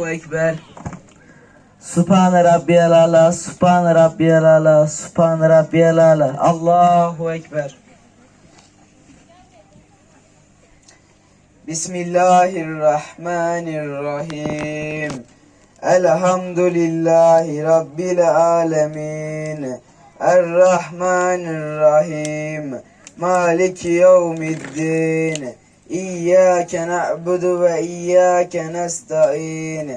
Ekber. Subhane Rabbiyel Ala, Subhane Rabbiyel Ala, Subhane Rabbiyel Ala. Allahu Ekber. Bismillahirrahmanirrahim. Elhamdülillahi Rabbil alemin. Errahmanirrahim. Maliki yevmiddin. İyyâke na'budu ve iyyâke nesta'in.